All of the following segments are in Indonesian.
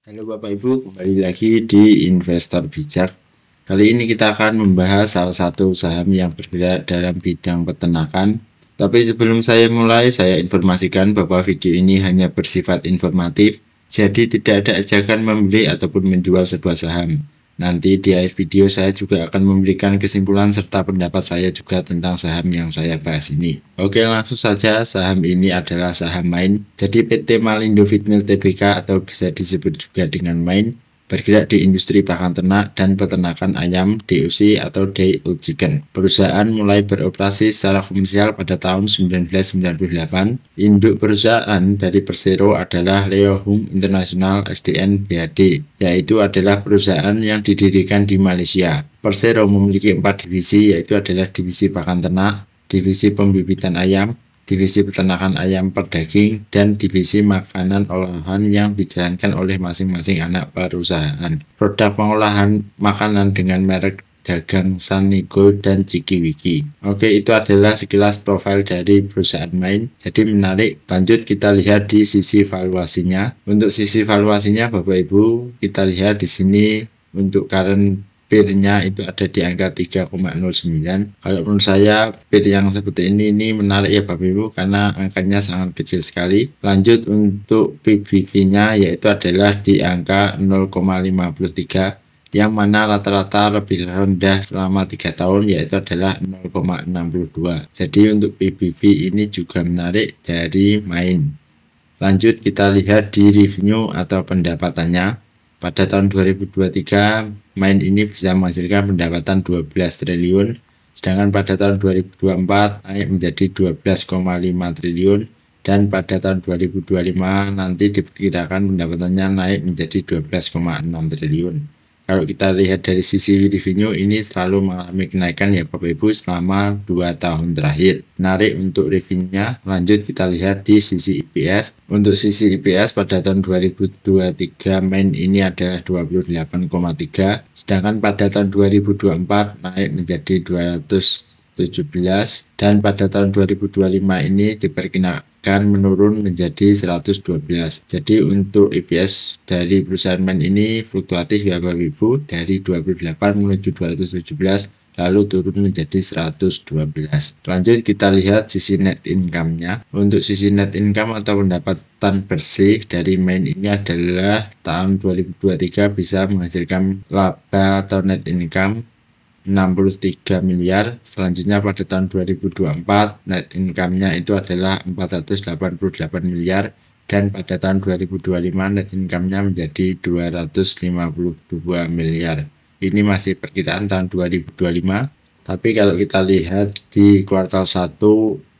Halo Bapak Ibu, kembali lagi di Investor Bijak. Kali ini kita akan membahas salah satu saham yang bergerak dalam bidang peternakan. Tapi sebelum saya mulai, saya informasikan bahwa video ini hanya bersifat informatif, jadi tidak ada ajakan membeli ataupun menjual sebuah saham. Nanti di akhir video saya juga akan memberikan kesimpulan serta pendapat saya juga tentang saham yang saya bahas ini. Oke, langsung saja. Saham ini adalah saham MAIN. Jadi PT Malindo Feedmill Tbk atau bisa disebut juga dengan MAIN bergerak di industri pakan ternak dan peternakan ayam DOC atau Day Old Chicken. Perusahaan mulai beroperasi secara komersial pada tahun 1998. Induk perusahaan dari Persero adalah Leo Hung International SDN BHD, yaitu adalah perusahaan yang didirikan di Malaysia. Persero memiliki 4 divisi, yaitu adalah divisi pakan ternak, divisi pembibitan ayam, divisi peternakan ayam per daging, dan divisi makanan olahan yang dijalankan oleh masing-masing anak perusahaan. Produk pengolahan makanan dengan merek dagang Sunny Gold dan Cikiwiki. Oke, itu adalah sekilas profil dari perusahaan MAIN. Jadi menarik. Lanjut kita lihat di sisi valuasinya. Untuk sisi valuasinya Bapak Ibu, kita lihat di sini untuk current PIR-nya itu ada di angka 3,09. Kalau menurut saya PIR yang seperti ini menarik ya Bapak Ibu karena angkanya sangat kecil sekali. Lanjut untuk PBV-nya yaitu adalah di angka 0,53 yang mana rata-rata lebih rendah selama 3 tahun yaitu adalah 0,62. Jadi untuk PBV ini juga menarik dari MAIN. Lanjut kita lihat di revenue atau pendapatannya. Pada tahun 2023, MAIN ini bisa menghasilkan pendapatan 12 triliun, sedangkan pada tahun 2024 naik menjadi 12,5 triliun, dan pada tahun 2025 nanti diperkirakan pendapatannya naik menjadi 12,6 triliun. Kalau kita lihat dari sisi revenue ini selalu mengalami kenaikan ya Bapak Ibu selama 2 tahun terakhir. Menarik untuk revenue-nya. Lanjut kita lihat di sisi EPS. Untuk sisi EPS pada tahun 2023 MAIN ini adalah 28,3, sedangkan pada tahun 2024 naik menjadi 217, dan pada tahun 2025 ini diperkirakan menurun menjadi 112. Jadi untuk EPS dari perusahaan MAIN ini fluktuatif ya Bapak Ibu, dari 28 menuju 217 lalu turun menjadi 112. Lanjut kita lihat sisi net income-nya. Untuk sisi net income atau pendapatan bersih dari MAIN ini adalah tahun 2023 bisa menghasilkan laba atau net income 63 miliar. Selanjutnya pada tahun 2024 net income-nya itu adalah 488 miliar, dan pada tahun 2025 net income-nya menjadi 252 miliar. Ini masih perkiraan tahun 2025. Tapi kalau kita lihat di kuartal 1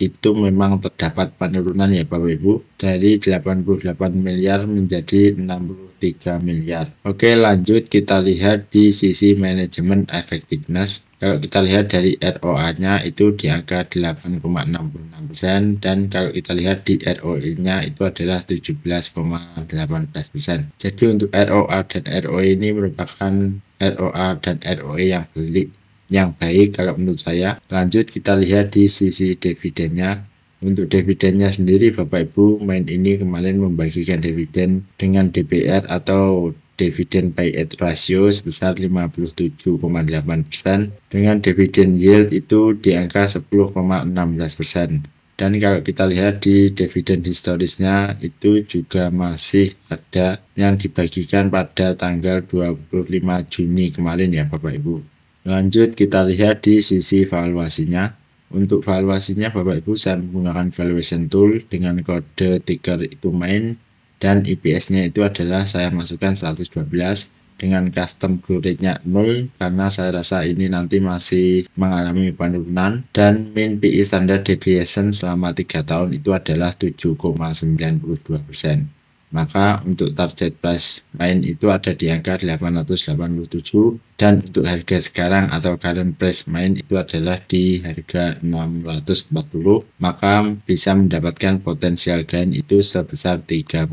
itu memang terdapat penurunan ya Bapak Ibu, dari 88 miliar menjadi 63 miliar. Oke, lanjut kita lihat di sisi manajemen effectiveness. Kalau kita lihat dari ROA-nya itu di angka 8,66%, dan kalau kita lihat di ROE-nya itu adalah 17,18%. Jadi untuk ROA dan ROE ini merupakan ROA dan ROE yang baik kalau menurut saya. Lanjut kita lihat di sisi dividennya. Untuk dividennya sendiri Bapak Ibu, MAIN ini kemarin membagikan dividen dengan DPR atau dividen payout ratio sebesar 57,8%, dengan dividen yield itu di angka 10,16%. Dan kalau kita lihat di dividen historisnya itu juga masih ada yang dibagikan pada tanggal 25 Juni kemarin ya Bapak Ibu. Lanjut kita lihat di sisi valuasinya. Untuk valuasinya Bapak Ibu saya menggunakan valuation tool dengan kode ticker itu MAIN, dan EPS-nya itu adalah saya masukkan 112 dengan custom growth rate-nya 0 karena saya rasa ini nanti masih mengalami penurunan, dan mean PE standard deviation selama 3 tahun itu adalah 7,92%. Maka untuk target price MAIN itu ada di angka 887, dan untuk harga sekarang atau current price MAIN itu adalah di harga 640, maka bisa mendapatkan potensial gain itu sebesar 39%.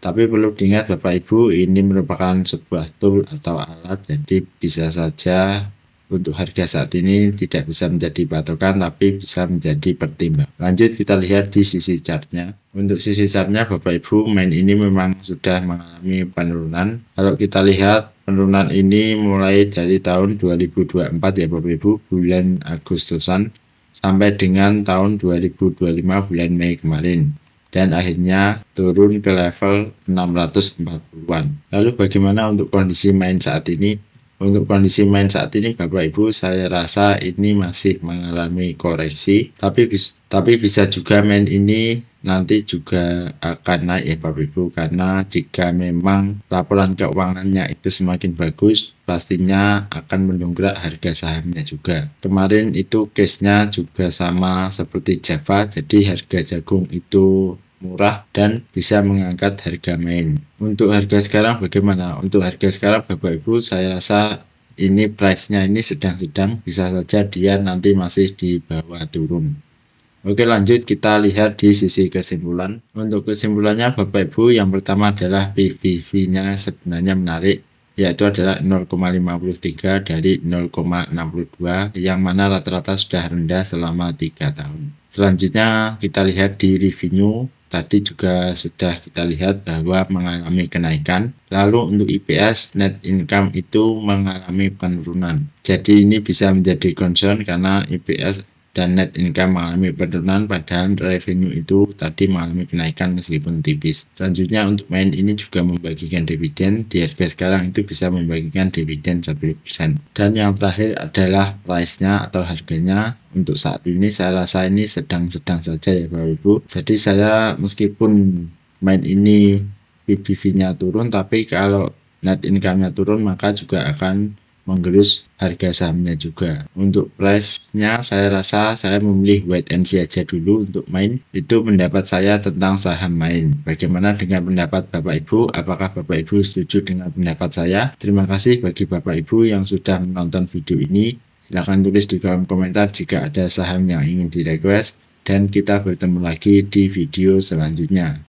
Tapi perlu diingat Bapak Ibu, ini merupakan sebuah tool atau alat, jadi bisa saja untuk harga saat ini tidak bisa menjadi patokan tapi bisa menjadi pertimbangan. Lanjut kita lihat di sisi chartnya. Untuk sisi chartnya Bapak Ibu, main ini memang sudah mengalami penurunan. Kalau kita lihat penurunan ini mulai dari tahun 2024 ya Bapak Ibu, bulan Agustusan sampai dengan tahun 2025 bulan Mei kemarin, dan akhirnya turun ke level 640-an. Lalu bagaimana untuk kondisi main saat ini? Untuk kondisi main saat ini Bapak Ibu, saya rasa ini masih mengalami koreksi, tapi bisa juga main ini nanti juga akan naik ya Bapak Ibu, karena jika memang laporan keuangannya itu semakin bagus, pastinya akan mendongkrak harga sahamnya juga. Kemarin itu case-nya juga sama seperti Java, jadi harga jagung itu murah dan bisa mengangkat harga main. Untuk harga sekarang bagaimana? Untuk harga sekarang Bapak Ibu, saya rasa ini price-nya ini sedang-sedang, bisa saja dia nanti masih di bawah turun. Oke, lanjut kita lihat di sisi kesimpulan. Untuk kesimpulannya Bapak Ibu, yang pertama adalah PBV-nya sebenarnya menarik, yaitu adalah 0,53 dari 0,62, yang mana rata-rata sudah rendah selama 3 tahun. Selanjutnya kita lihat di revenue. Tadi juga sudah kita lihat bahwa mengalami kenaikan. Lalu untuk EPS, net income itu mengalami penurunan. Jadi ini bisa menjadi concern karena EPS dan net income mengalami penurunan, padahal revenue itu tadi mengalami kenaikan meskipun tipis. Selanjutnya untuk main ini juga membagikan dividen, di harga sekarang itu bisa membagikan dividen 10%. Dan yang terakhir adalah price-nya atau harganya. Untuk saat ini saya rasa ini sedang-sedang saja ya Bapak Ibu. Jadi saya meskipun main ini PBV-nya turun, tapi kalau net income-nya turun maka juga akan menggerus harga sahamnya juga. Untuk price-nya saya rasa saya memilih wait and see aja dulu untuk main. Itu pendapat saya tentang saham main. Bagaimana dengan pendapat Bapak Ibu? Apakah Bapak Ibu setuju dengan pendapat saya? Terima kasih bagi Bapak Ibu yang sudah menonton video ini. Silahkan tulis di kolom komentar jika ada saham yang ingin di request, dan kita bertemu lagi di video selanjutnya.